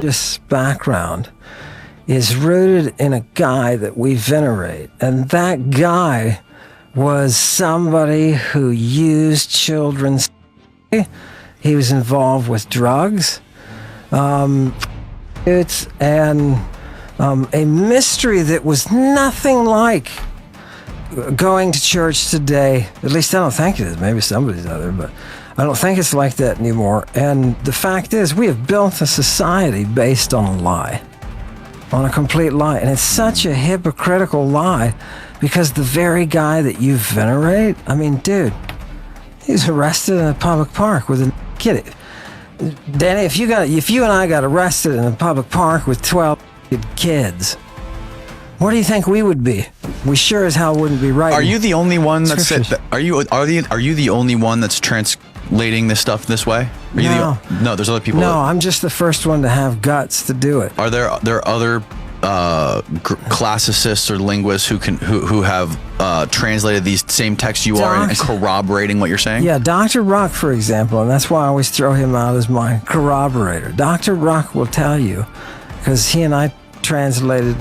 this background is rooted in a guy that we venerate. And that guy was somebody who used children's. He was involved with drugs. It's a mystery that was nothing like going to church today. At least I don't think it is. Maybe somebody's other, but I don't think it's like that anymore. And the fact is, we have built a society based on a lie, on a complete lie. And it's such a hypocritical lie because the very guy that you venerate, I mean, dude, he was arrested in a public park with a kid. Danny, if you and I got arrested in a public park with 12 kids, where do you think we would be? We sure as hell wouldn't be right. Are you the only one that's are you the only one that's translating this stuff this way? No, there's other people. No, I'm just the first one to have guts to do it. Are there other classicists or linguists who have translated these same texts you are and corroborating what you're saying? Yeah, Dr. Ruck, for example, and that's why I always throw him out as my corroborator. Dr. Ruck will tell you, because he and I translated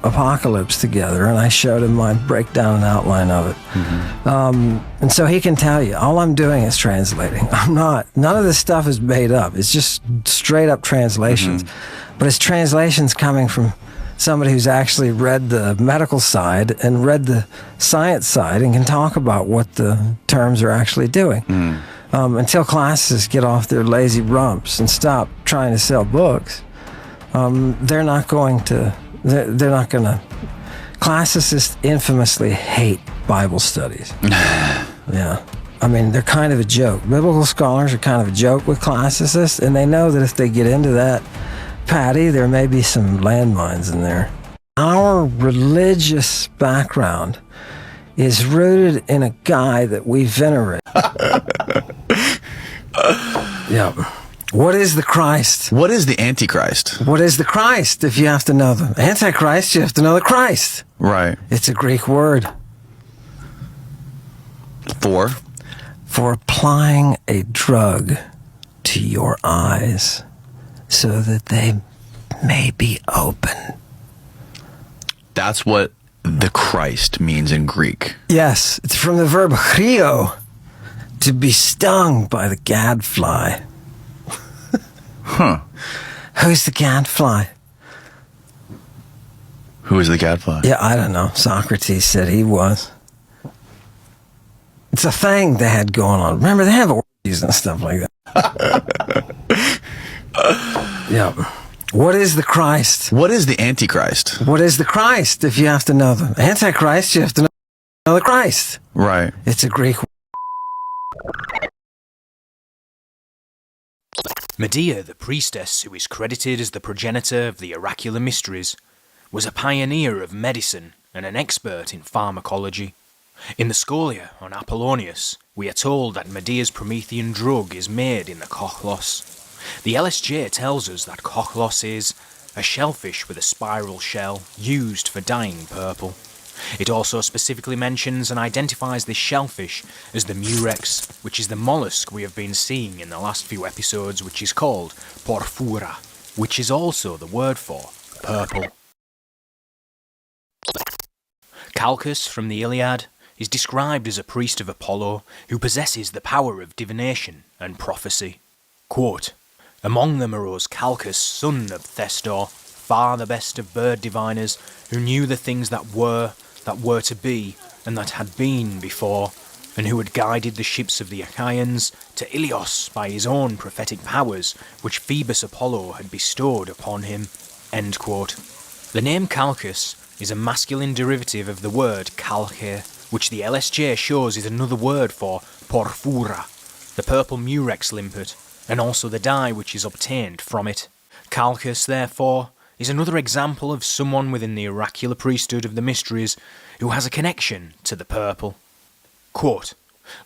Apocalypse together, and I showed him my breakdown and outline of it. Mm-hmm. And so he can tell you, all I'm doing is translating. None of this stuff is made up. It's just straight up translations. Mm-hmm. But it's translations coming from somebody who's actually read the medical side and read the science side and can talk about what the terms are actually doing. Mm. Until classicists get off their lazy rumps and stop trying to sell books, they're not going to. Classicists infamously hate Bible studies. Yeah. I mean, they're kind of a joke. Biblical scholars are kind of a joke with classicists, and they know that if they get into that patty, there may be some landmines in there. Our religious background is rooted in a guy that we venerate. Yeah. What is the Christ? What is the Antichrist? What is the Christ? If you have to know the Antichrist, you have to know the Christ. Right. It's a Greek word. For applying a drug to your eyes so that they may be open. That's what the Christ means in Greek. Yes, it's from the verb chrio, to be stung by the gadfly. Huh. Who's the gadfly? Who is the gadfly? Yeah, I don't know. Socrates said he was. It's a thing they had going on. Remember, they have orgies and stuff like that. Yeah. What is the Christ? What is the Antichrist? What is the Christ? If you have to know the Antichrist, you have to know the Christ. Right. It's a Greek word. Medea, the priestess who is credited as the progenitor of the oracular mysteries, was a pioneer of medicine and an expert in pharmacology. In the Scholia on Apollonius, we are told that Medea's Promethean drug is made in the kochlos. The LSJ tells us that kochlos is a shellfish with a spiral shell used for dyeing purple. It also specifically mentions and identifies this shellfish as the murex, which is the mollusk we have been seeing in the last few episodes, which is called porphyra, which is also the word for purple. Calchas from the Iliad is described as a priest of Apollo who possesses the power of divination and prophecy. Quote, "Among them arose Calchas, son of Thestor, far the best of bird diviners, who knew the things that were to be, and that had been before, and who had guided the ships of the Achaeans to Ilios by his own prophetic powers, which Phoebus Apollo had bestowed upon him." End quote. The name Calchas is a masculine derivative of the word kalche, which the LSJ shows is another word for porphyra, the purple murex limpet, and also the dye which is obtained from it. Calchas, therefore, is another example of someone within the oracular priesthood of the mysteries who has a connection to the purple. Quote,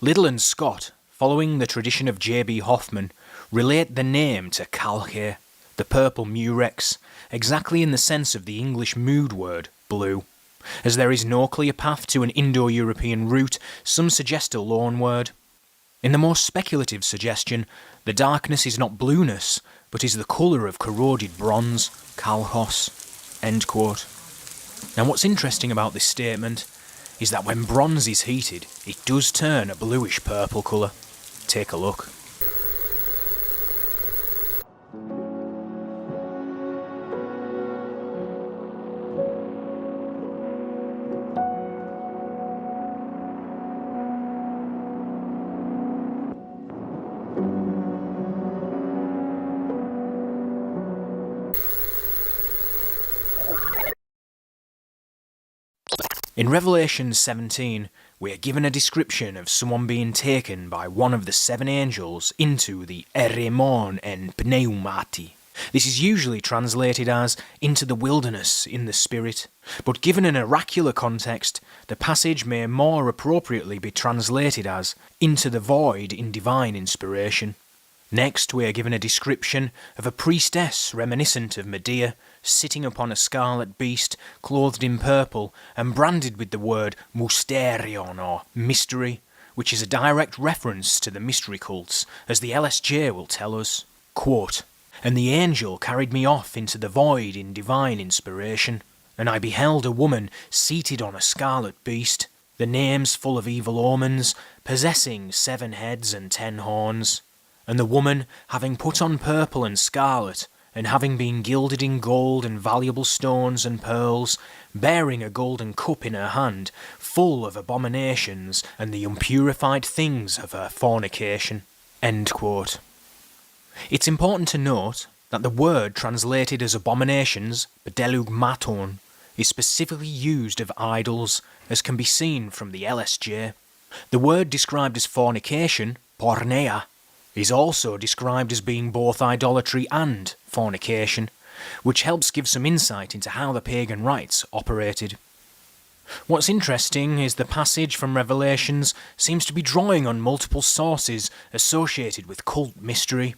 Liddell and Scott, following the tradition of J.B. Hoffman, relate the name to kalche, the purple murex, exactly in the sense of the English mood word, blue. As there is no clear path to an Indo-European root, some suggest a loan word. In the more speculative suggestion, the darkness is not blueness, but is the colour of corroded bronze, kalhos. End quote. Now what's interesting about this statement is that when bronze is heated, it does turn a bluish purple colour. Take a look. In Revelation 17, we are given a description of someone being taken by one of the 7 angels into the eremon en pneumati. This is usually translated as into the wilderness in the spirit, but given an oracular context, the passage may more appropriately be translated as into the void in divine inspiration. Next, we are given a description of a priestess reminiscent of Medea, sitting upon a scarlet beast, clothed in purple, and branded with the word mysterion, or mystery, which is a direct reference to the mystery cults, as the LSJ will tell us. Quote, "And the angel carried me off into the void in divine inspiration, and I beheld a woman seated on a scarlet beast, the names full of evil omens, possessing 7 heads and 10 horns. And the woman, having put on purple and scarlet, and having been gilded in gold and valuable stones and pearls, bearing a golden cup in her hand, full of abominations and the unpurified things of her fornication." End quote. It's important to note that the word translated as abominations, bedelugmaton, is specifically used of idols, as can be seen from the LSJ. The word described as fornication, porneia, is also described as being both idolatry and fornication, which helps give some insight into how the pagan rites operated. What's interesting is the passage from Revelations seems to be drawing on multiple sources associated with cult mystery.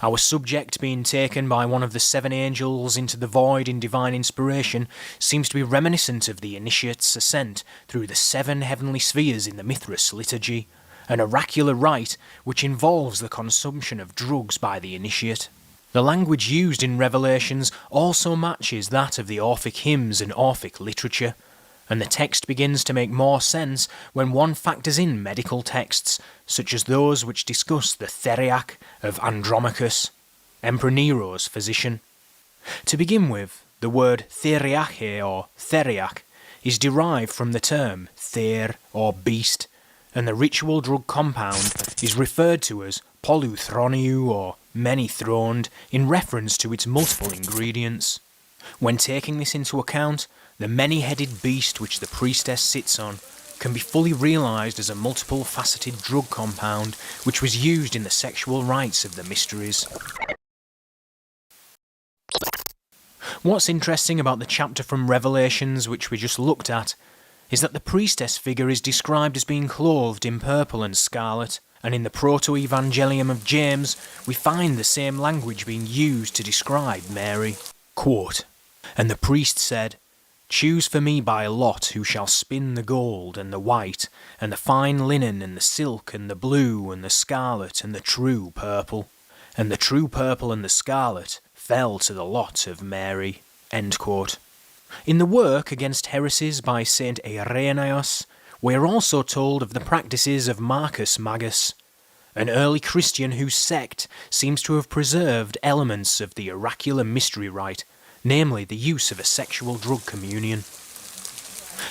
Our subject being taken by one of the 7 angels into the void in divine inspiration seems to be reminiscent of the initiate's ascent through the 7 heavenly spheres in the Mithras liturgy, an oracular rite which involves the consumption of drugs by the initiate. The language used in Revelations also matches that of the Orphic hymns and Orphic literature, and the text begins to make more sense when one factors in medical texts, such as those which discuss the theriac of Andromachus, Emperor Nero's physician. To begin with, the word theriache or theriac is derived from the term ther or beast, and the ritual drug compound is referred to as polythroniu or many-throned in reference to its multiple ingredients. When taking this into account, the many-headed beast which the priestess sits on can be fully realised as a multiple-faceted drug compound which was used in the sexual rites of the mysteries. What's interesting about the chapter from Revelations which we just looked at is that the priestess figure is described as being clothed in purple and scarlet, and in the Proto-Evangelium of James we find the same language being used to describe Mary. Quote, "And the priest said, Choose for me by lot who shall spin the gold and the white, and the fine linen and the silk and the blue and the scarlet and the true purple. And the true purple and the scarlet fell to the lot of Mary." End quote. In the work Against Heresies by St. Irenaeus, we are also told of the practices of Marcus Magus, an early Christian whose sect seems to have preserved elements of the oracular mystery rite, namely the use of a sexual drug communion.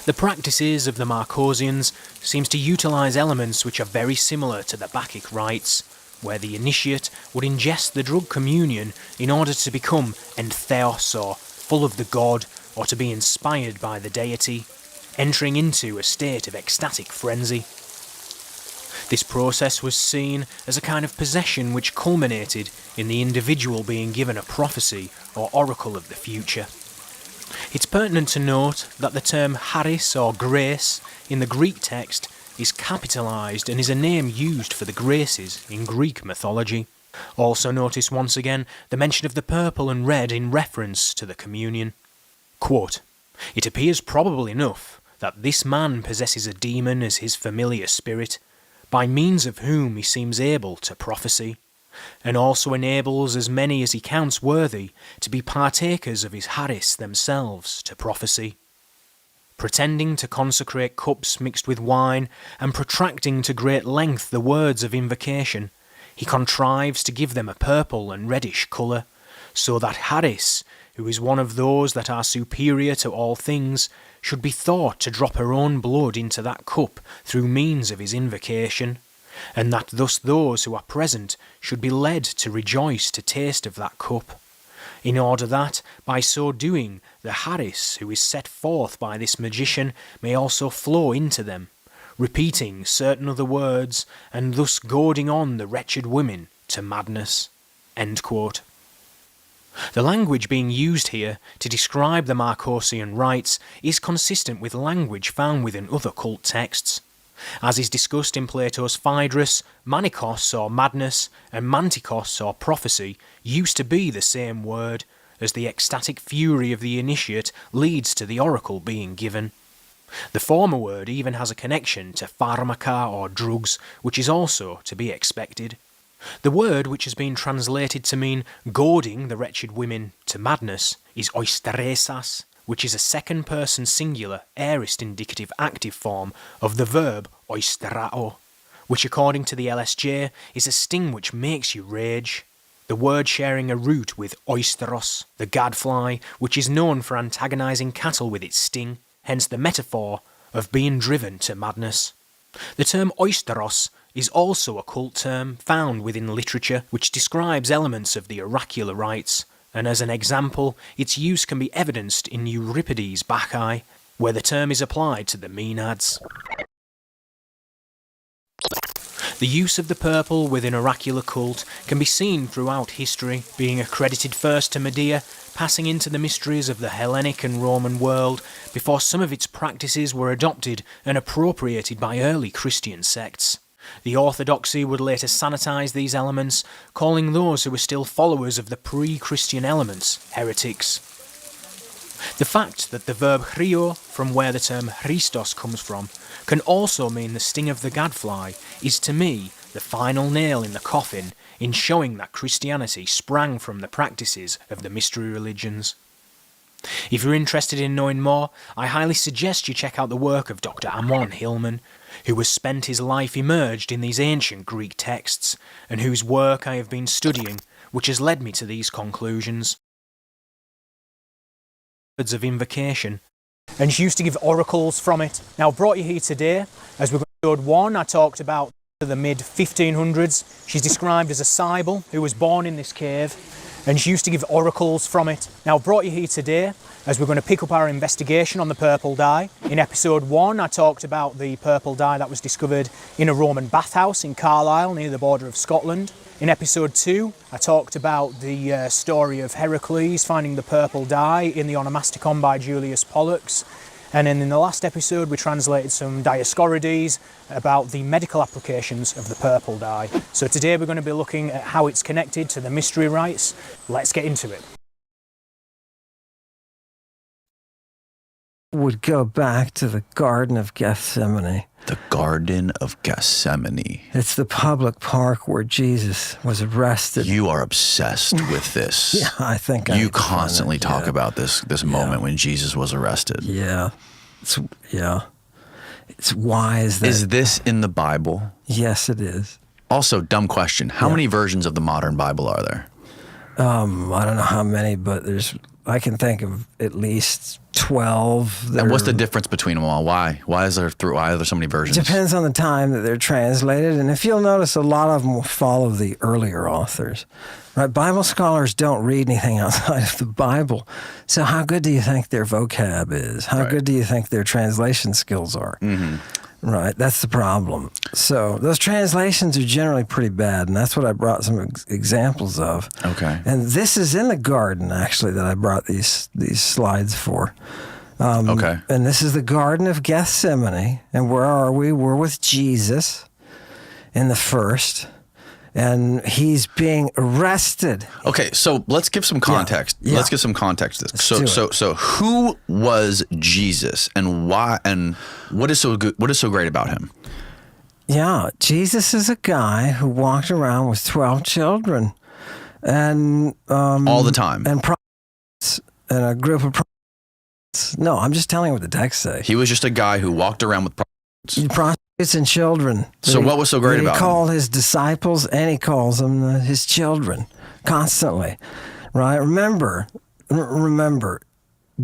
The practices of the Marcosians seems to utilise elements which are very similar to the Bacchic rites, where the initiate would ingest the drug communion in order to become entheos, or full of the god, or to be inspired by the deity, entering into a state of ecstatic frenzy. This process was seen as a kind of possession which culminated in the individual being given a prophecy or oracle of the future. It's pertinent to note that the term charis or grace in the Greek text is capitalised and is a name used for the graces in Greek mythology. Also notice once again the mention of the purple and red in reference to the communion. Quote, "It appears probable enough that this man possesses a demon as his familiar spirit, by means of whom he seems able to prophesy, and also enables as many as he counts worthy to be partakers of his haris themselves to prophecy. Pretending to consecrate cups mixed with wine, and protracting to great length the words of invocation, he contrives to give them a purple and reddish colour, so that Haris, who is one of those that are superior to all things, should be thought to drop her own blood into that cup through means of his invocation, and that thus those who are present should be led to rejoice to taste of that cup, in order that, by so doing, the Haris who is set forth by this magician may also flow into them, repeating certain other words, and thus goading on the wretched women to madness." End quote. The language being used here to describe the Marcosian rites is consistent with language found within other cult texts. As is discussed in Plato's Phaedrus, manikos or madness and mantikos or prophecy used to be the same word, as the ecstatic fury of the initiate leads to the oracle being given. The former word even has a connection to pharmaca or drugs, which is also to be expected. The word, which has been translated to mean goading the wretched women to madness, is oisteresas, which is a second-person singular aorist indicative active form of the verb oisterao, which according to the LSJ is a sting which makes you rage. The word sharing a root with oisteros, the gadfly, which is known for antagonizing cattle with its sting, hence the metaphor of being driven to madness. The term oisteros is also a cult term found within literature which describes elements of the oracular rites, and as an example, its use can be evidenced in Euripides' Bacchae, where the term is applied to the Maenads. The use of the purple within oracular cult can be seen throughout history, being accredited first to Medea, passing into the mysteries of the Hellenic and Roman world, before some of its practices were adopted and appropriated by early Christian sects. The orthodoxy would later sanitize these elements, calling those who were still followers of the pre-Christian elements heretics. The fact that the verb chrio, from where the term Christos comes from, can also mean the sting of the gadfly is to me the final nail in the coffin in showing that Christianity sprang from the practices of the mystery religions. If you're interested in knowing more, I highly suggest you check out the work of Dr. Amon Hillman, who has spent his life immersed in these ancient Greek texts, and whose work I have been studying, which has led me to these conclusions. Words of invocation. And she used to give oracles from it. Now, I've brought you here today, as we've got episode 1, I talked about the mid-1500s. She's described as a Sibyl who was born in this cave, and she used to give oracles from it. Now, I've brought you here today, as we're going to pick up our investigation on the purple dye. In episode 1, I talked about the purple dye that was discovered in a Roman bathhouse in Carlisle, near the border of Scotland. In episode 2, I talked about the story of Heracles finding the purple dye in the Onomasticon by Julius Pollux. And then in the last episode, we translated some Dioscorides about the medical applications of the purple dye. So today we're going to be looking at how it's connected to the mystery rites. Let's get into it. Would go back to the Garden of Gethsemane. The Garden of Gethsemane. It's the public park where Jesus was arrested. You are obsessed with this. Yeah, I think you constantly talk about this moment when Jesus was arrested. Yeah. It's why is that? Is this in the Bible? Yes, it is. Also, dumb question. How many versions of the modern Bible are there? I don't know how many, but I can think of at least 12. And what's the difference between them all? Why are there so many versions? It depends on the time that they're translated. And if you'll notice, a lot of them will follow the earlier authors. Right? Bible scholars don't read anything outside of the Bible. So how good do you think their vocab is? How good do you think their translation skills are? Mm-hmm. Right, that's the problem. So those translations are generally pretty bad, and that's what I brought some examples of. Okay. And this is in the garden, actually, that I brought these slides for. Okay. And this is the Garden of Gethsemane, and where are we? We're with Jesus in the first, and he's being arrested. Okay, so let's give some context. Yeah. Let's give some context to this. So who was Jesus, and why, and what is so good? What is so great about him? Yeah, Jesus is a guy who walked around with 12 children and All the time. and prophets and a group of prophets. No, I'm just telling you what the text says. He was just a guy who walked around with prostitutes. Prostitutes and children. So what was so great about him? He him? called his disciples and he calls them his children constantly, right? Remember,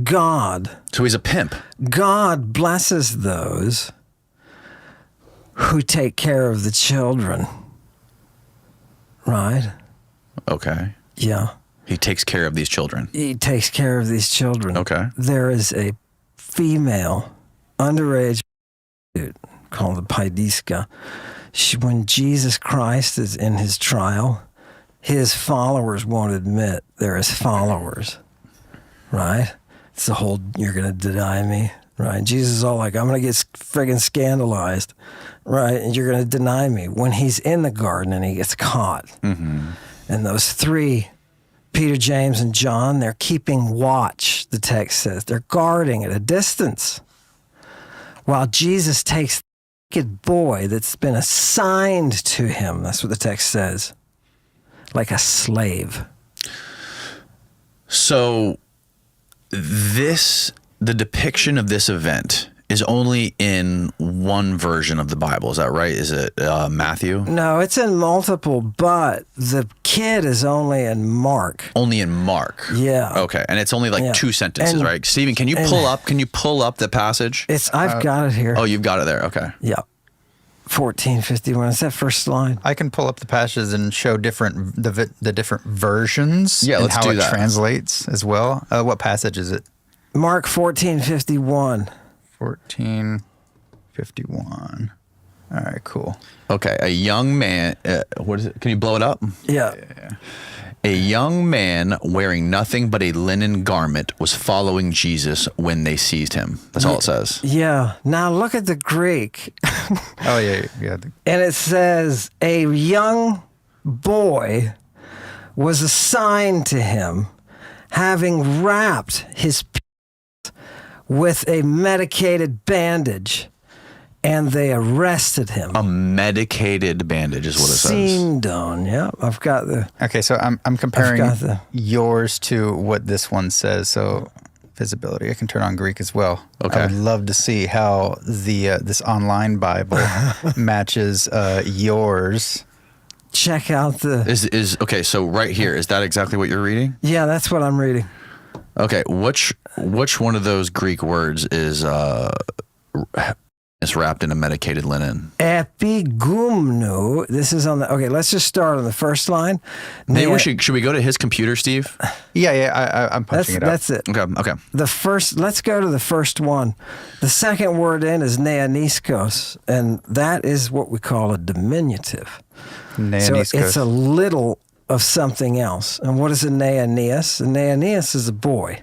God. So he's a pimp. God blesses those who take care of the children, right? Okay. Yeah. He takes care of these children. He takes care of these children. Okay. There is a female underage prostitute called the Paidiska. When Jesus Christ is in his trial, his followers won't admit they're his followers, right? It's the whole, you're going to deny me, right? Jesus is all like, I'm going to get friggin' scandalized, right? And you're going to deny me. When he's in the garden and he gets caught. Mm-hmm. And those three, Peter, James, and John, they're keeping watch, the text says. They're guarding at a distance. While Jesus takes the naked boy that's been assigned to him, that's what the text says, like a slave. So the depiction of this event is only in one version of the Bible. Is that right? Is it Matthew? No, it's in multiple, but the kid is only in Mark. Only in Mark. Yeah. Okay, and it's only like 2 sentences, And- right? Stephen, can you pull up the passage? I've got it here. Oh, you've got it there. Okay. Yeah. 1451. Is that first line? I can pull up the passages and show the different versions. Yeah, and let's how do it that. translates as well. What passage is it? Mark 1451. 1451. All right, cool. Okay, a young man. What is it? Can you blow it up? Yeah. A young man wearing nothing but a linen garment was following Jesus when they seized him. That's all it says. Yeah. Now look at the Greek. Oh, yeah. And it says, a young boy was assigned to him, having wrapped his penis with a medicated bandage, and they arrested him. A medicated bandage is what it says. Sindon, yeah. I've got the... Okay, so I'm comparing I've got yours to what this one says. So visibility, I can turn on Greek as well. Okay. I would love to see how this online Bible matches yours. Check out the... Is okay, so right here, is that exactly what you're reading? Yeah, that's what I'm reading. Okay, which one of those Greek words is wrapped in a medicated linen? Epigumno. This is on the... Okay, let's just start on the first line. Maybe should we go to his computer, Steve? Yeah, I'm punching it up. That's it. Okay. Let's go to the first one. The second word in is neoniskos, and that is what we call a diminutive. So Neoniskos. it's a little of something else. And what is a neonias? A neonias is a boy.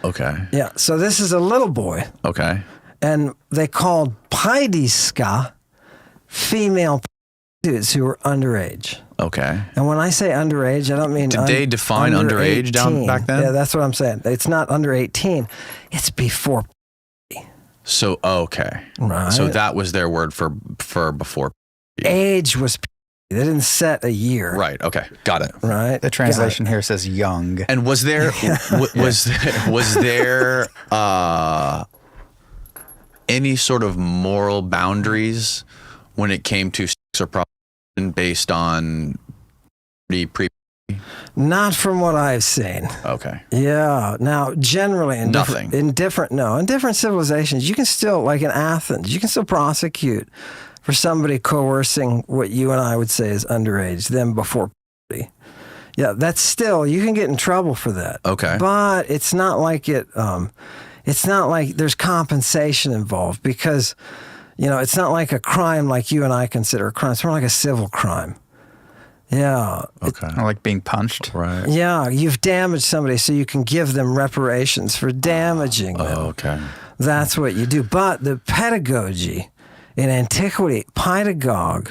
Okay. Yeah, so this is a little boy. Okay. And they called paidiska female prostitutes who were underage. Okay. And when I say underage, I don't mean... Did they define under underage down 18. back then? Yeah, that's what I'm saying. It's not under 18. It's before... So, okay. Right. So that was their word for before. Age was... They didn't set a year. Right. Okay. Got it. Right? The translation here says young. And was there was there any sort of moral boundaries when it came to sex or prostitution based on pre? Not from what I've seen. Okay. Yeah. Now, generally, in Nothing. different civilizations, you can still, like in Athens, you can still prosecute for somebody coercing what you and I would say is underage, them before puberty. Yeah, that's still, you can get in trouble for that. Okay. But it's not like it's not like there's compensation involved because, it's not like a crime like you and I consider a crime. It's more like a civil crime. Yeah. Okay. I like being punched. Right. Yeah, you've damaged somebody so you can give them reparations for damaging them. Okay. That's what you do. But the pedagogy in antiquity, pedagogue,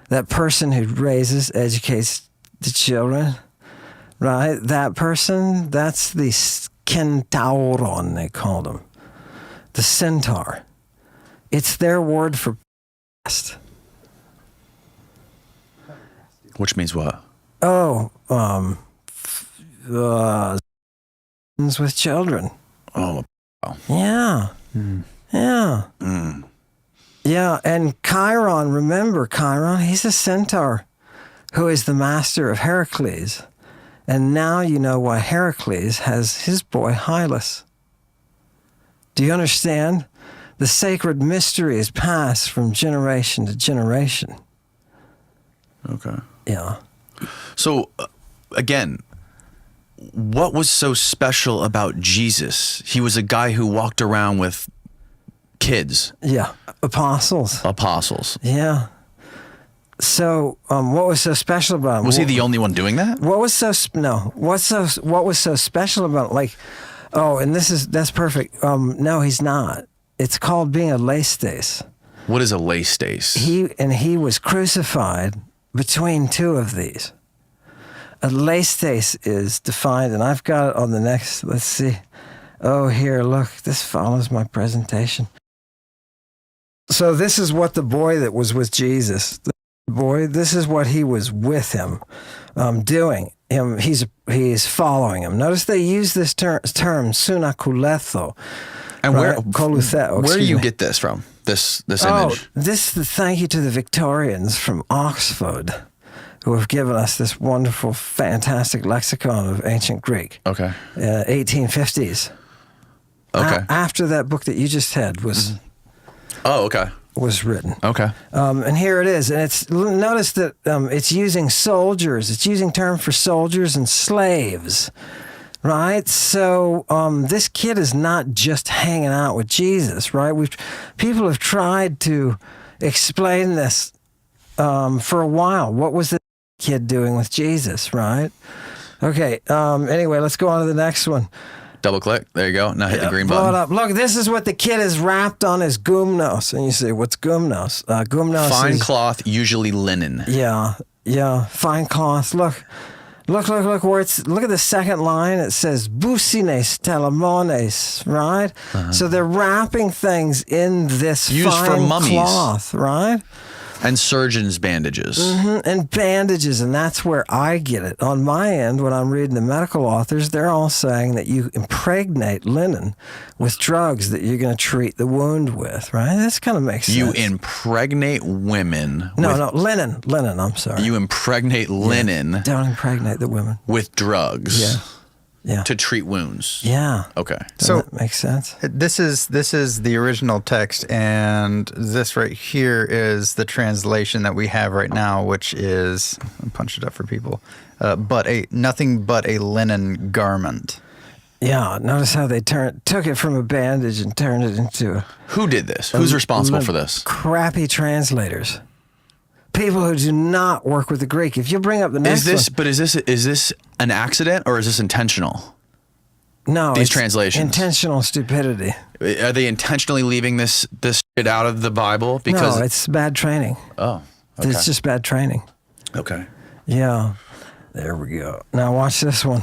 that person who raises, educates the children, right? That person, that's the kentauron, they called them. The centaur. It's their word for past. Which means what? Oh, with children. Oh, Yeah. Yeah. Yeah, and Chiron, remember Chiron, he's a centaur who is the master of Heracles. And now you know why Heracles has his boy Hylas. Do you understand? The sacred mysteries pass from generation to generation. okay. Yeah. So, again, what was so special about Jesus? He was a guy who walked around with kids, Yeah. Apostles. apostles. Yeah. So, what was so special about him? Was he the only one doing that? What was so what was so special about it? Like, oh, and that's perfect. No, he's not. It's called being a leistes. What is a leistes? He was crucified between two of these. A leistes is defined, and I've got it on the next. Let's see. Oh, here, look. This follows my presentation. So this is what the boy that was with Jesus, the boy, this is what he was with him, doing. He's following him. Notice they use this term sunakuletho. And right? Kolutheo, where do you me. get this from? This Oh, image? thank you to the Victorians from Oxford who have given us this wonderful, fantastic lexicon of ancient Greek. Okay. 1850s. Okay. After that book that you just had was Okay. written. Okay. And here it is. And notice that it's using soldiers. It's using term for soldiers and slaves, right? So this kid is not just hanging out with Jesus, right? People have tried to explain this for a while. What was the kid doing with Jesus, right? Okay. Anyway, let's go on to the next one. Double click. There you go. Now hit the green Blow it button. up. Look, this is what the kid is wrapped on his gumnos. And you say, what's gumnos? Gumnos Fine is... cloth, usually linen. Yeah, fine cloth. Look where look at the second line. It says busines telemones, right? So they're wrapping things in this Used for fine mummies. cloth, right? And surgeon's bandages. And bandages, and that's where I get it. On my end, when I'm reading the medical authors, they're all saying that you impregnate linen with drugs that you're going to treat the wound with, right? This kind of makes sense. You impregnate women. No, linen, I'm sorry. You impregnate linen Don't impregnate the women. with drugs. Yeah. To treat wounds. Yeah. Okay. Doesn't So- that make sense? This is the original text, and this right here is the translation that we have right now, which is, I'll punch it up for people, nothing but a linen garment. Yeah. Notice how they took it from a bandage and turned it into Who did this? Who's responsible for this? crappy translators. People who do not work with the Greek. If you bring up the next Is this an accident or is this intentional? no, these it's translations? intentional stupidity. Are they intentionally leaving this shit out of the Bible? Because No, it's bad training. oh, okay. It's just bad training. Okay. Yeah. There we go. Now watch this one.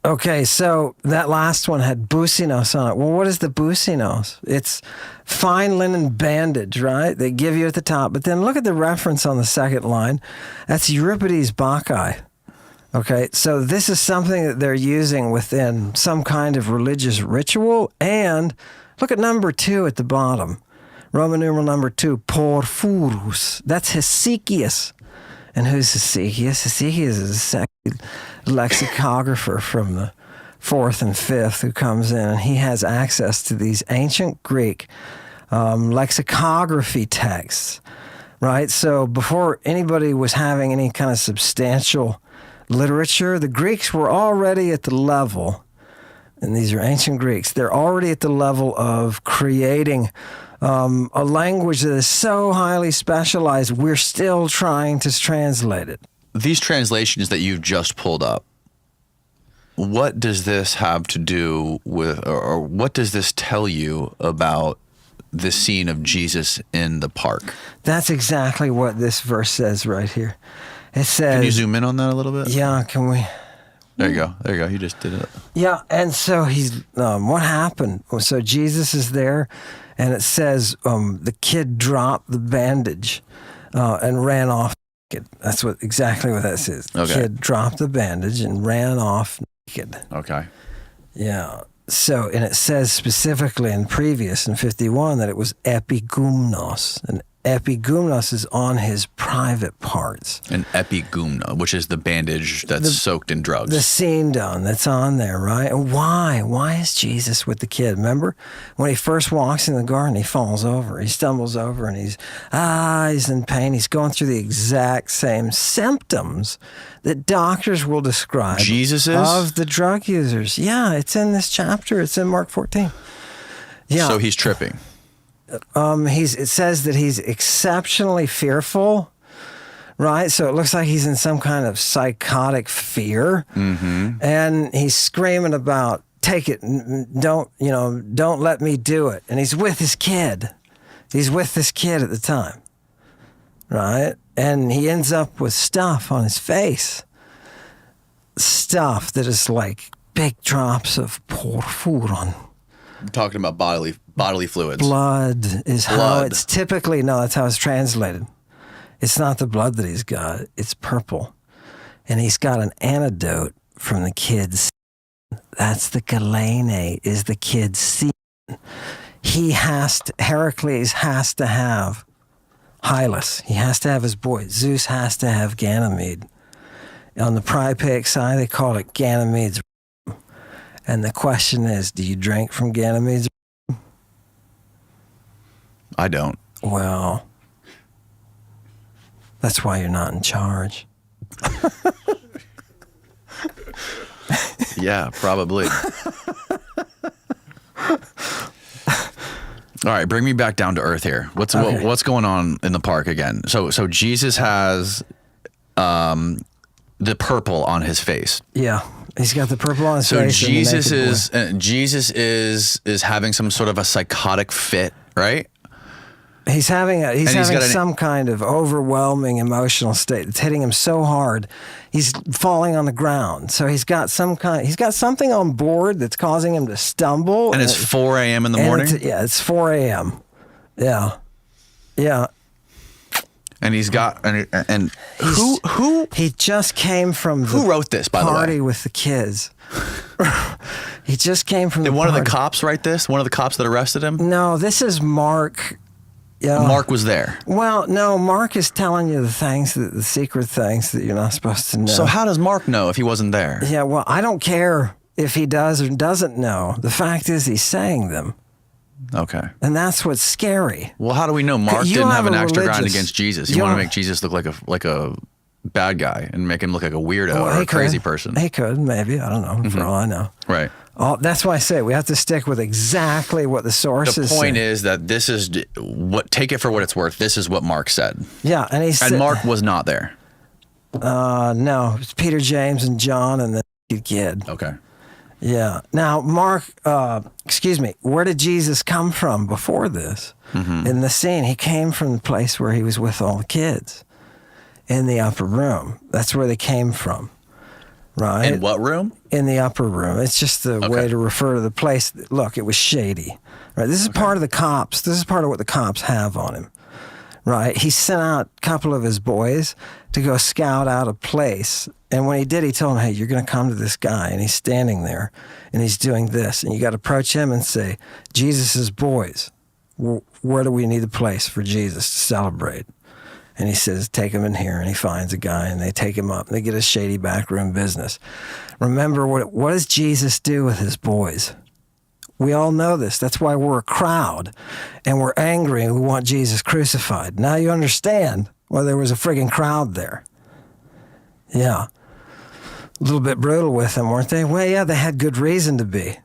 Okay, so that last one had businos on it. Well, what is the businos? It's fine linen bandage, right? They give you at the top. But then look at the reference on the second line. That's Euripides Bacchae. Okay, so this is something that they're using within some kind of religious ritual. And look at number 2 at the bottom. Roman numeral number 2, Porphyros. That's Hesychius. And who's Hesychius? Hesychius is a sexy lexicographer from the 4th and 5th who comes in, and he has access to these ancient Greek lexicography texts, right? So before anybody was having any kind of substantial literature, the Greeks were already at the level, and these are ancient Greeks, they're already at the level of creating a language that is so highly specialized, we're still trying to translate it. These translations that you've just pulled up, what does this have to do with, or what does this tell you about the scene of Jesus in the park? That's exactly what this verse says right here. It says... Can you zoom in on that a little bit? Yeah, can we... There you go. There you go. You just did it. Yeah, and so he's... what happened? So Jesus is there, and it says the kid dropped the bandage and ran off naked. That's exactly what that says. The Okay. kid dropped the bandage and ran off naked. Okay. Yeah. So, and it says specifically in 51 that it was epigumnos. And epigumnos is on his private parts. An epigumna, which is the bandage that's soaked in drugs. The sindone that's on there, right? And why? Why is Jesus with the kid? Remember when he first walks in the garden, he falls over, he stumbles over, and he's in pain. He's going through the exact same symptoms that doctors will describe. Jesus is? Of the drug users. Yeah, it's in this chapter. It's in Mark 14. Yeah. So he's tripping. It says that he's exceptionally fearful, right? So it looks like he's in some kind of psychotic fear, and he's screaming about, "Take it, don't let me do it." And he's with his kid. He's with this kid at the time, right? And he ends up with stuff on his face, stuff that is like big drops of porphyrin. I'm talking about bodily fluids. Blood is how Blood. it's typically, no, that's how it's translated. It's not the blood that he's got, it's purple. And he's got an antidote from the kid's sin. That's the galene, is the kid's sin. Heracles has to have Hylas. He has to have his boy. Zeus has to have Ganymede. On the Pripaic side, they call it Ganymede's. And the question is, do you drink from Ganymede's? I don't. Well, that's why you're not in charge. Yeah, probably. All right, bring me back down to earth here. What's going on in the park again? So Jesus has the purple on his face. Yeah, he's got the purple on his So face. Jesus is having some sort of a psychotic fit, right? He's having got some kind of overwhelming emotional state that's hitting him so hard, he's falling on the ground. So he's got something on board that's causing him to stumble. And it's 4 a.m. in the morning? It's 4 a.m. Yeah. Yeah. And he's got and who he just came from the who wrote this, by the way? Party with the kids. He just came from Did the one of the party. cops write this? One of the cops that arrested him? No, this is Mark. Yeah. Mark was there. Well, no, Mark is telling you the secret things that you're not supposed to know. So how does Mark know if he wasn't there? Yeah, well, I don't care if he does or doesn't know. The fact is he's saying them. Okay. And that's what's scary. Well, how do we know Mark You didn't have have an a axe to grind religious- against Jesus? you You want to don't- make Jesus look like a bad guy and make him look like a weirdo Well, or he a crazy could. person. He could, maybe. I don't know, for all I know. Right. That's why I say we have to stick with exactly what the sources The point say. is that this is take it for what it's worth. This is what Mark said. Yeah, and he said... And Mark was not there. No, it's Peter, James, and John, and the kid. Okay. Yeah. Now, Mark, where did Jesus come from before this? In the scene, he came from the place where he was with all the kids in the upper room. That's where they came from, right? In what room? In the upper room. It's just the way to refer to the place. Look, it was shady, right? This is part of the cops. This is part of what the cops have on him, right? He sent out a couple of his boys to go scout out a place. And when he did, he told him, hey, you're going to come to this guy. And he's standing there and he's doing this. And you got to approach him and say, Jesus' boys, where do we need a place for Jesus to celebrate? And he says, take him in here. And he finds a guy and they take him up. And they get a shady backroom business. Remember, what does Jesus do with his boys? We all know this. That's why we're a crowd and we're angry and we want Jesus crucified. Now you understand why there was a friggin' crowd there. Yeah. A little bit brutal with him, weren't they? Well, yeah, they had good reason to be.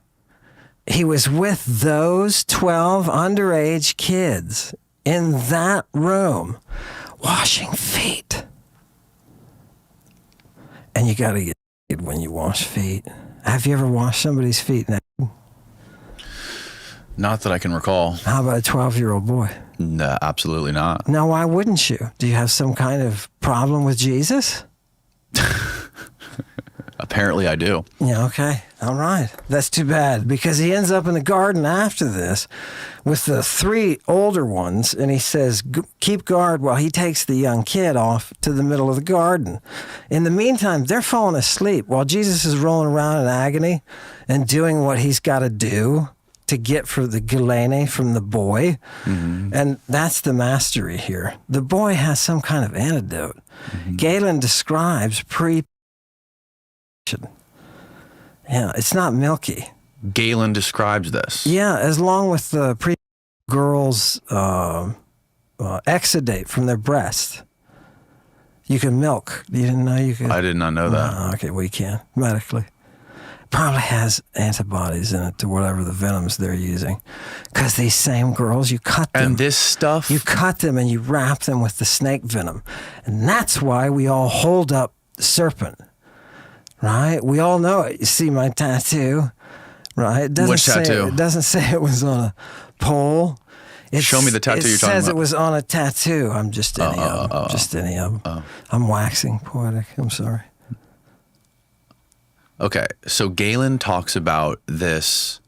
He was with those 12 underage kids in that room washing feet. And you got to get naked when you wash feet. Have you ever washed somebody's feet naked? Not that I can recall. How about a 12-year-old boy? No, absolutely not. Now, why wouldn't you? Do you have some kind of problem with Jesus? Apparently I do. Yeah, okay. All right. That's too bad, because he ends up in the garden after this with the 3 older ones, and he says, keep guard while he takes the young kid off to the middle of the garden. In the meantime, they're falling asleep while Jesus is rolling around in agony and doing what he's got to do to get for the Galene from the boy. Mm-hmm. And that's the mastery here. The boy has some kind of antidote. Mm-hmm. Galen describes yeah, it's not milky. Galen describes this. Yeah, as long with the girls exudate from their breast. You can milk. You didn't know you could? I did not know that. Okay, well, you can, medically. Probably has antibodies in it to whatever the venoms they're using. Because these same girls, you cut them. And this stuff? You cut them and you wrap them with the snake venom. And that's why we all hold up the serpent. Right? We all know it. You see my tattoo, right? It doesn't Which tattoo? It doesn't say it was on a pole. Show me the tattoo you're talking about. It says it was on a tattoo. I'm just any of them. Just any of them. I'm waxing poetic. I'm sorry. Okay, so Galen talks about this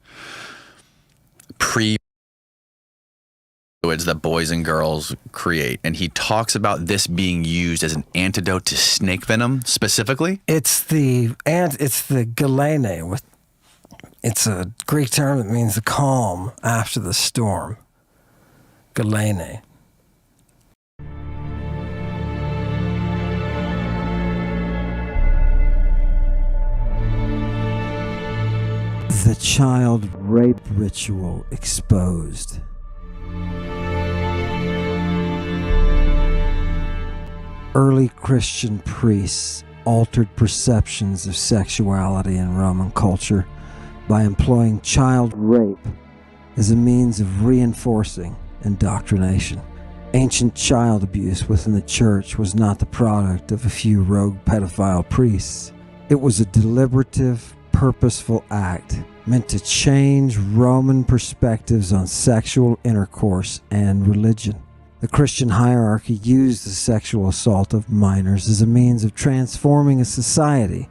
that boys and girls create, and he talks about this being used as an antidote to snake venom specifically. It's the Galene. It's a Greek term that means the calm after the storm. Galene. The child rape ritual exposed. Early Christian priests altered perceptions of sexuality in Roman culture by employing child rape as a means of reinforcing indoctrination. Ancient child abuse within the church was not the product of a few rogue pedophile priests. It was a deliberative, purposeful act meant to change Roman perspectives on sexual intercourse and religion. The Christian hierarchy used the sexual assault of minors as a means of transforming a society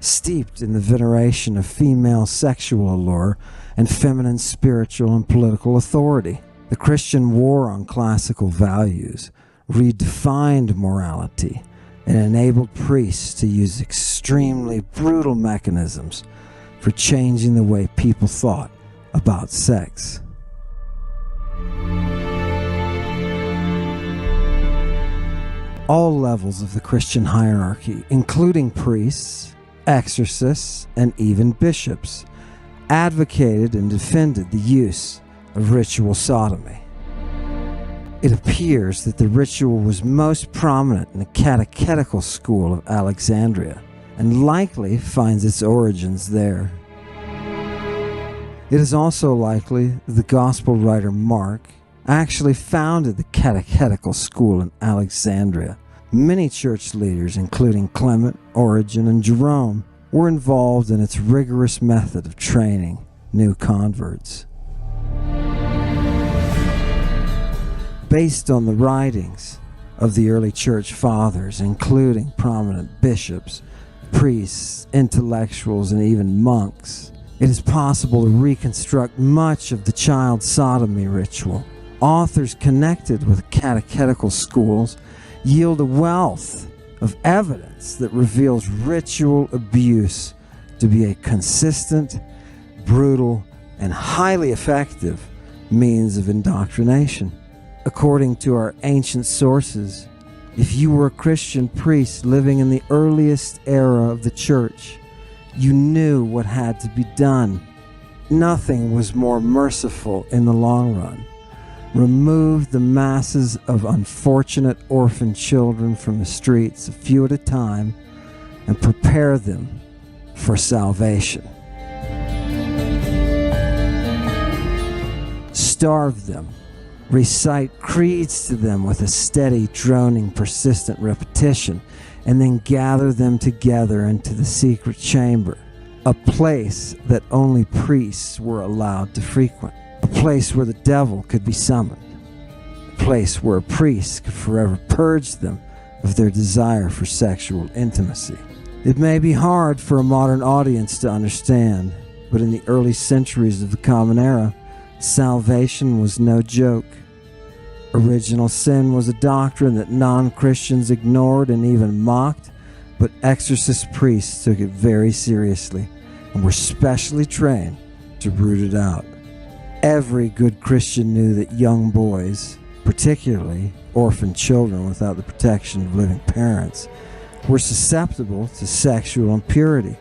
steeped in the veneration of female sexual allure and feminine spiritual and political authority. The Christian war on classical values redefined morality and enabled priests to use extremely brutal mechanisms for changing the way people thought about sex. All levels of the Christian hierarchy, including priests, exorcists, and even bishops, advocated and defended the use of ritual sodomy. It appears that the ritual was most prominent in the catechetical school of Alexandria, and likely finds its origins there. It is also likely that the gospel writer Mark actually founded the catechetical school in Alexandria. Many church leaders, including Clement, Origen, and Jerome, were involved in its rigorous method of training new converts. Based on the writings of the early church fathers, including prominent bishops, priests, intellectuals, and even monks, it is possible to reconstruct much of the child sodomy ritual. Authors connected with catechetical schools yield a wealth of evidence that reveals ritual abuse to be a consistent, brutal, and highly effective means of indoctrination. According to our ancient sources, if you were a Christian priest living in the earliest era of the church, you knew what had to be done. Nothing was more merciful in the long run. Remove the masses of unfortunate orphan children from the streets a few at a time and prepare them for salvation. Starve them. Recite creeds to them with a steady, droning, persistent repetition, and then gather them together into the secret chamber, a place that only priests were allowed to frequent, a place where the devil could be summoned, a place where a priest could forever purge them of their desire for sexual intimacy. It may be hard for a modern audience to understand, but in the early centuries of the Common Era, salvation was no joke. Original sin was a doctrine that non-Christians ignored and even mocked, but exorcist priests took it very seriously and were specially trained to root it out. Every good Christian knew that young boys, particularly orphan children without the protection of living parents, were susceptible to sexual impurity,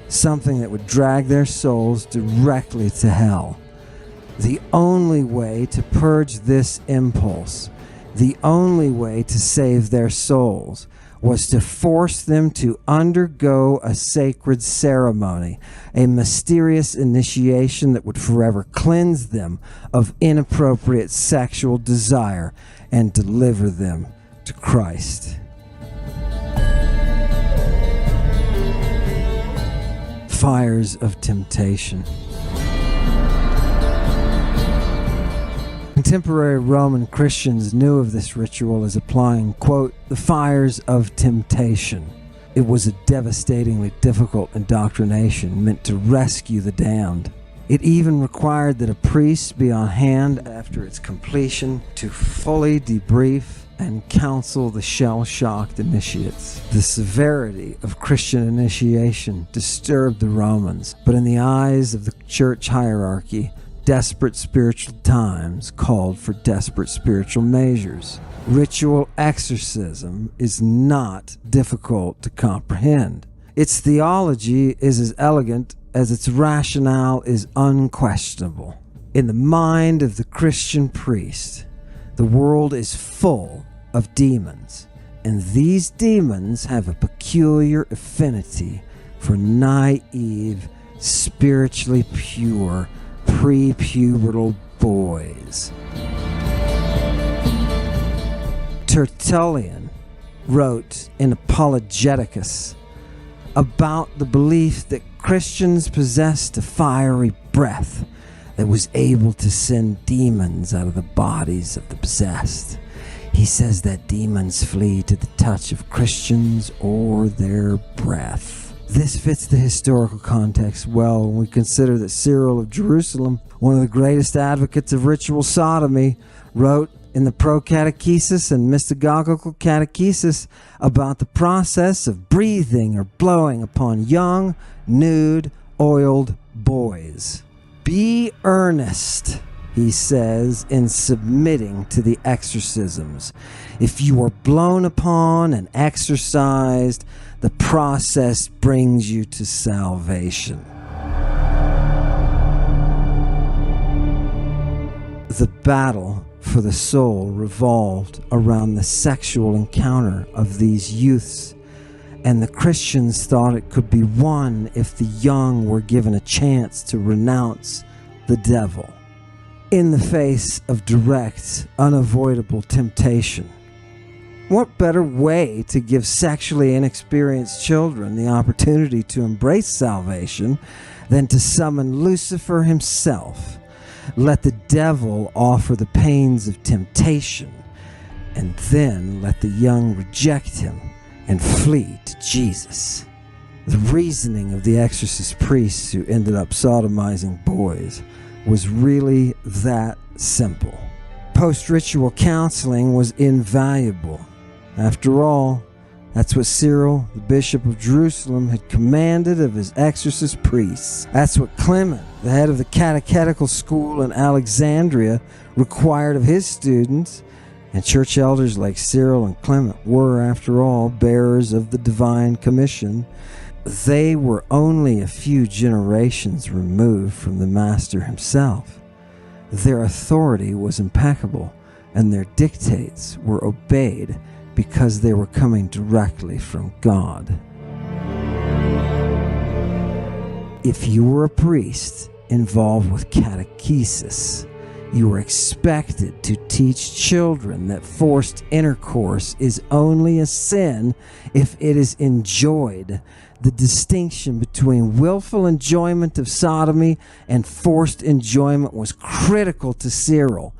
something that would drag their souls directly to hell. The only way to purge this impulse, the only way to save their souls, was to force them to undergo a sacred ceremony, a mysterious initiation that would forever cleanse them of inappropriate sexual desire and deliver them to Christ. Fires of temptation. Contemporary Roman Christians knew of this ritual as applying, quote, the fires of temptation. It was a devastatingly difficult indoctrination meant to rescue the damned. It even required that a priest be on hand after its completion to fully debrief and counsel the shell-shocked initiates. The severity of Christian initiation disturbed the Romans, but in the eyes of the church hierarchy, desperate spiritual times called for desperate spiritual measures. Ritual exorcism is not difficult to comprehend. Its theology is as elegant as its rationale is unquestionable. In the mind of the Christian priest, the world is full of demons, and these demons have a peculiar affinity for naive, spiritually pure, pre-pubertal boys. Tertullian wrote in Apologeticus about the belief that Christians possessed a fiery breath that was able to send demons out of the bodies of the possessed. He says that demons flee to the touch of Christians or their breath. This fits the historical context well when we consider that Cyril of Jerusalem, one of the greatest advocates of ritual sodomy, wrote in the Pro-Catechesis and Mystagogical Catechesis about the process of breathing or blowing upon young, nude, oiled boys. Be earnest, he says, in submitting to the exorcisms. If you are blown upon and exorcised, the process brings you to salvation. The battle for the soul revolved around the sexual encounter of these youths, and the Christians thought it could be won if the young were given a chance to renounce the devil. In the face of direct, unavoidable temptation, what better way to give sexually inexperienced children the opportunity to embrace salvation than to summon Lucifer himself? Let the devil offer the pains of temptation, and then let the young reject him and flee to Jesus. The reasoning of the exorcist priests who ended up sodomizing boys was really that simple. Post-ritual counseling was invaluable. After all, that's what Cyril, the Bishop of Jerusalem, had commanded of his exorcist priests. That's what Clement, the head of the catechetical school in Alexandria, required of his students. And church elders like Cyril and Clement were, after all, bearers of the divine commission. They were only a few generations removed from the Master himself. Their authority was impeccable, and their dictates were obeyed because they were coming directly from God. If you were a priest involved with catechesis, you were expected to teach children that forced intercourse is only a sin if it is enjoyed. The distinction between willful enjoyment of sodomy and forced enjoyment was critical to Cyril.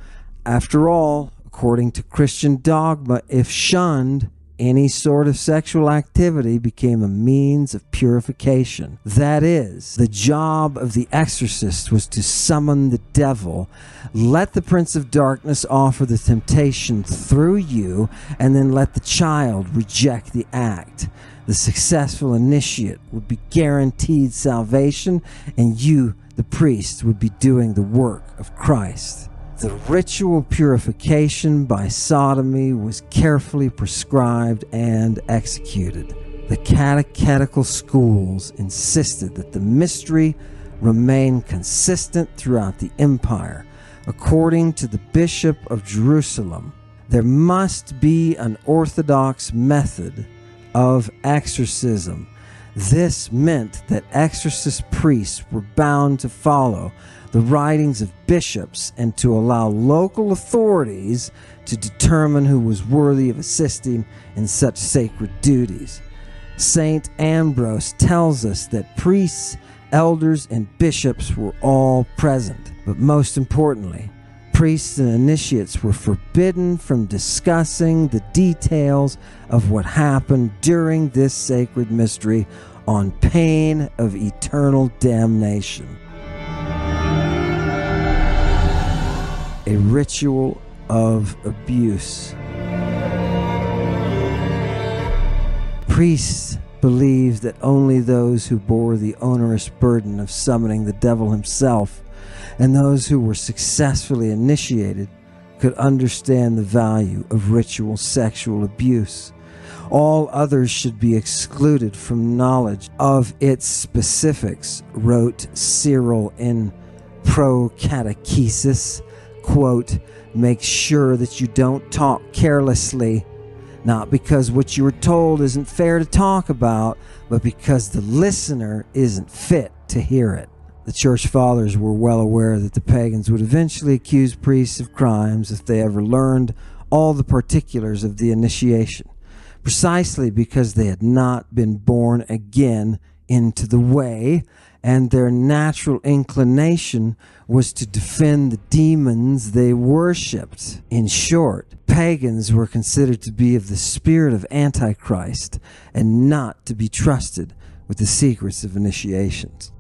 After all, according to Christian dogma, if shunned, any sort of sexual activity became a means of purification. That is, the job of the exorcist was to summon the devil, let the prince of darkness offer the temptation through you, and then let the child reject the act. The successful initiate would be guaranteed salvation, and you, the priest, would be doing the work of Christ. The ritual purification by sodomy was carefully prescribed and executed. The catechetical schools insisted that the mystery remain consistent throughout the empire. According to the Bishop of Jerusalem, there must be an orthodox method of exorcism. This meant that exorcist priests were bound to follow the writings of bishops and to allow local authorities to determine who was worthy of assisting in such sacred duties. Saint Ambrose tells us that priests, elders, and bishops were all present. But most importantly, priests and initiates were forbidden from discussing the details of what happened during this sacred mystery on pain of eternal damnation. A ritual of abuse. Priests believed that only those who bore the onerous burden of summoning the devil himself and those who were successfully initiated could understand the value of ritual sexual abuse. All others should be excluded from knowledge of its specifics, wrote Cyril in Pro Catechesis. Quote, make sure that you don't talk carelessly, not because what you were told isn't fair to talk about, but because the listener isn't fit to hear it. The church fathers were well aware that the pagans would eventually accuse priests of crimes if they ever learned all the particulars of the initiation, precisely because they had not been born again into the way, and their natural inclination was to defend the demons they worshipped. In short, pagans were considered to be of the spirit of Antichrist and not to be trusted with the secrets of initiations.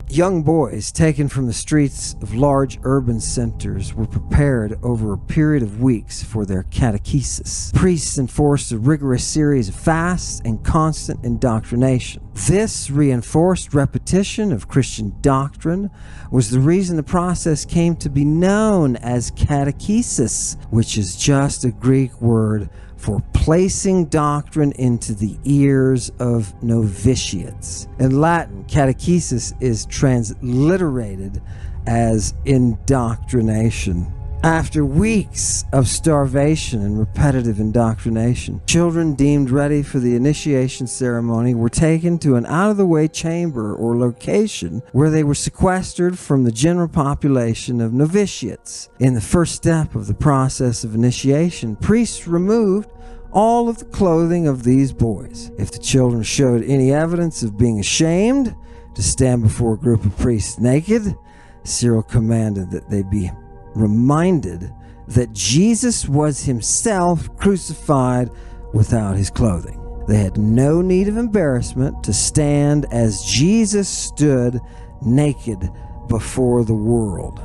Young boys taken from the streets of large urban centers were prepared over a period of weeks for their catechesis. Priests enforced a rigorous series of fasts and constant indoctrination. This reinforced repetition of Christian doctrine was the reason the process came to be known as catechesis, which is just a Greek word for placing doctrine into the ears of novitiates. In Latin, catechesis is transliterated as indoctrination. After weeks of starvation and repetitive indoctrination, children deemed ready for the initiation ceremony were taken to an out-of-the-way chamber or location where they were sequestered from the general population of novitiates. In the first step of the process of initiation, priests removed all of the clothing of these boys. If the children showed any evidence of being ashamed to stand before a group of priests naked, Cyril commanded that they be reminded that Jesus was himself crucified without his clothing. They had no need of embarrassment to stand as Jesus stood naked before the world.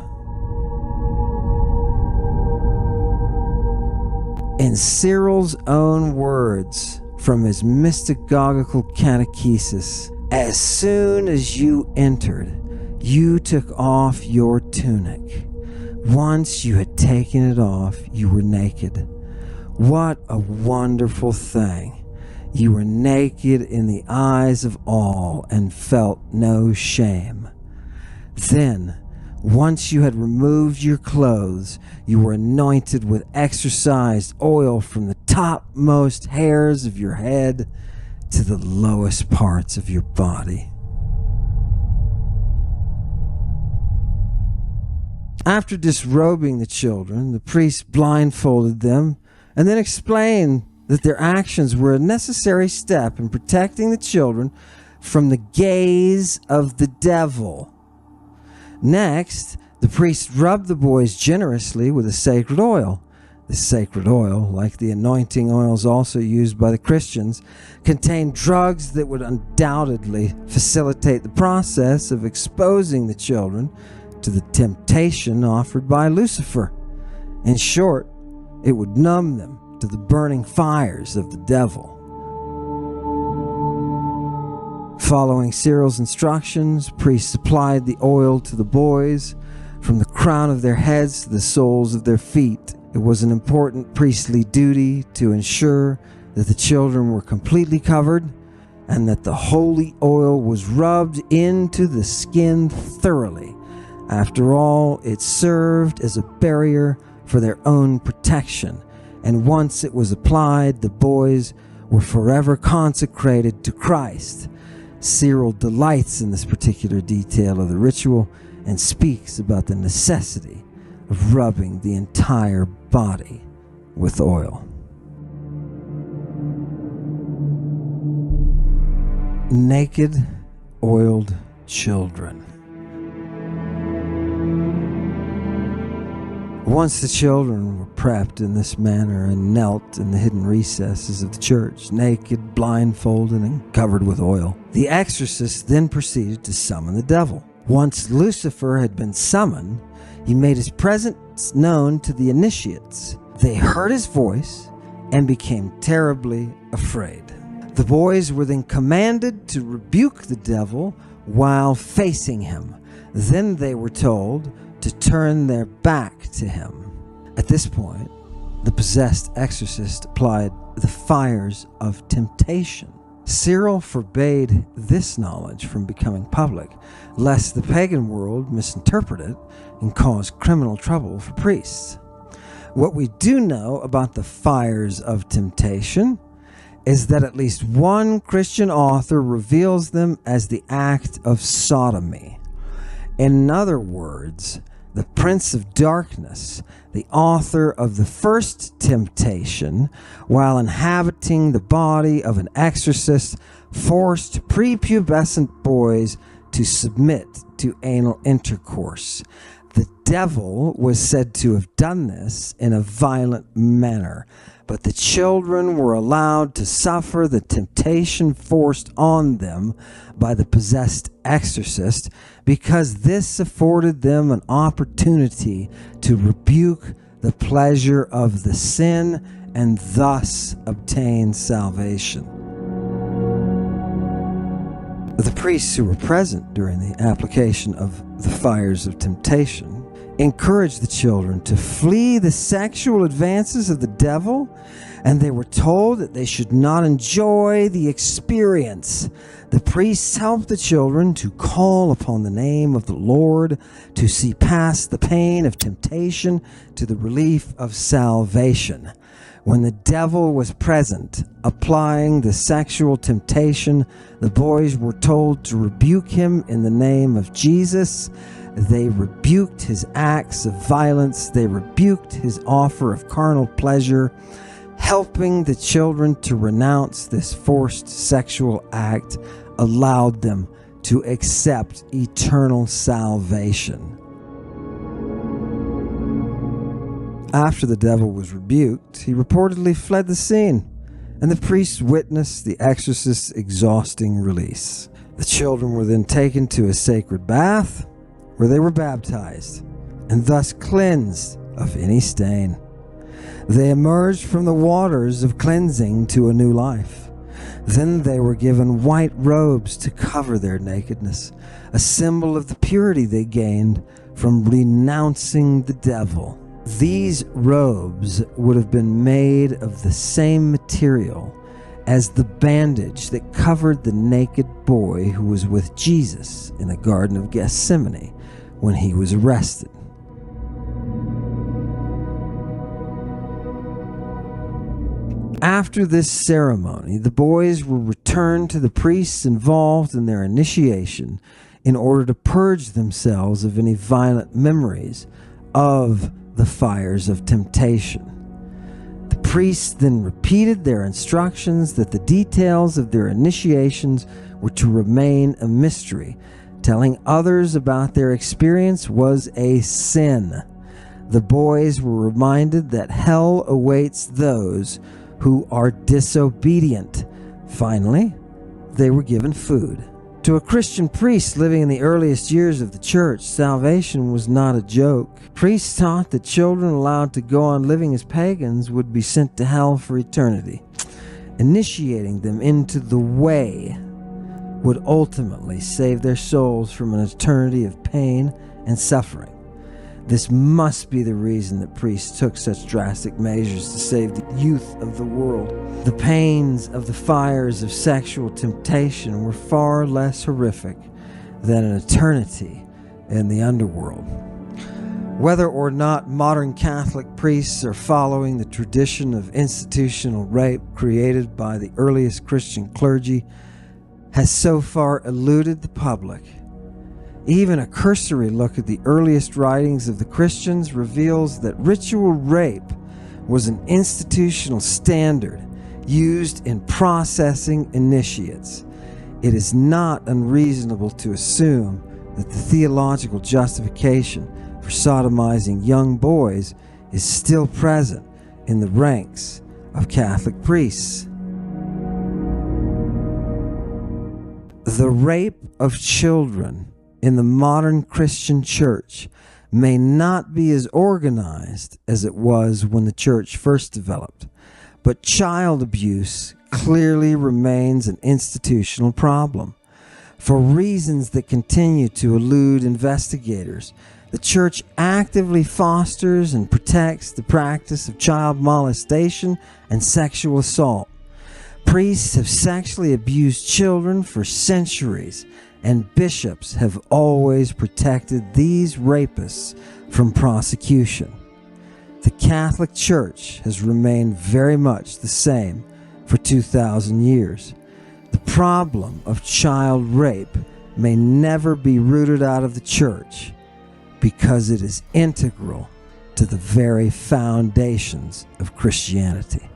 In Cyril's own words from his mystagogical catechesis, as soon as you entered, you took off your tunic. Once you had taken it off, you were naked. What a wonderful thing. You were naked in the eyes of all and felt no shame. Then, once you had removed your clothes, you were anointed with exorcised oil from the topmost hairs of your head to the lowest parts of your body. After disrobing the children, the priest blindfolded them and then explained that their actions were a necessary step in protecting the children from the gaze of the devil. Next, the priest rubbed the boys generously with the sacred oil. The sacred oil, like the anointing oils also used by the Christians, contained drugs that would undoubtedly facilitate the process of exposing the children to the temptation offered by Lucifer. In short, it would numb them to the burning fires of the devil. Following Cyril's instructions, priests applied the oil to the boys from the crown of their heads to the soles of their feet. It was an important priestly duty to ensure that the children were completely covered and that the holy oil was rubbed into the skin thoroughly. After all, it served as a barrier for their own protection, and once it was applied, the boys were forever consecrated to Christ. Cyril delights in this particular detail of the ritual and speaks about the necessity of rubbing the entire body with oil. Naked, oiled children. Once the children were prepped in this manner and knelt in the hidden recesses of the church, naked, blindfolded, and covered with oil, the exorcist then proceeded to summon the devil. Once Lucifer had been summoned, he made his presence known to the initiates. They heard his voice and became terribly afraid. The boys were then commanded to rebuke the devil while facing him. Then they were told to turn their back to him. At this point, the possessed exorcist applied the fires of temptation. Cyril forbade this knowledge from becoming public, lest the pagan world misinterpret it and cause criminal trouble for priests. What we do know about the fires of temptation is that at least one Christian author reveals them as the act of sodomy. In other words, the Prince of Darkness, the author of the first temptation, while inhabiting the body of an exorcist, forced prepubescent boys to submit to anal intercourse. The devil was said to have done this in a violent manner, but the children were allowed to suffer the temptation forced on them by the possessed exorcist because this afforded them an opportunity to rebuke the pleasure of the sin and thus obtain salvation. The priests who were present during the application of the fires of temptation encouraged the children to flee the sexual advances of the devil, and they were told that they should not enjoy the experience. The priests helped the children to call upon the name of the Lord, to see past the pain of temptation to the relief of salvation. When the devil was present, applying the sexual temptation, the boys were told to rebuke him in the name of Jesus. They rebuked his acts of violence. They rebuked his offer of carnal pleasure. Helping the children to renounce this forced sexual act allowed them to accept eternal salvation. After the devil was rebuked, he reportedly fled the scene, and the priests witnessed the exorcist's exhausting release. The children were then taken to a sacred bath, where they were baptized, and thus cleansed of any stain. They emerged from the waters of cleansing to a new life. Then they were given white robes to cover their nakedness, a symbol of the purity they gained from renouncing the devil. These robes would have been made of the same material as the bandage that covered the naked boy who was with Jesus in the Garden of Gethsemane when he was arrested. After this ceremony, the boys were returned to the priests involved in their initiation in order to purge themselves of any violent memories of the fires of temptation. The priests then repeated their instructions that the details of their initiations were to remain a mystery. Telling others about their experience was a sin. The boys were reminded that hell awaits those who are disobedient. Finally, they were given food. To a Christian priest living in the earliest years of the church, salvation was not a joke. Priests taught that children allowed to go on living as pagans would be sent to hell for eternity. Initiating them into the way would ultimately save their souls from an eternity of pain and suffering. This must be the reason that priests took such drastic measures to save the youth of the world. The pains of the fires of sexual temptation were far less horrific than an eternity in the underworld. Whether or not modern Catholic priests are following the tradition of institutional rape created by the earliest Christian clergy has so far eluded the public. Even a cursory look at the earliest writings of the Christians reveals that ritual rape was an institutional standard used in processing initiates. It is not unreasonable to assume that the theological justification for sodomizing young boys is still present in the ranks of Catholic priests. The rape of children in the modern Christian church may not be as organized as it was when the church first developed, but child abuse clearly remains an institutional problem. For reasons that continue to elude investigators, the church actively fosters and protects the practice of child molestation and sexual assault. Priests have sexually abused children for centuries, and bishops have always protected these rapists from prosecution. The Catholic Church has remained very much the same for 2,000 years. The problem of child rape may never be rooted out of the Church because it is integral to the very foundations of Christianity.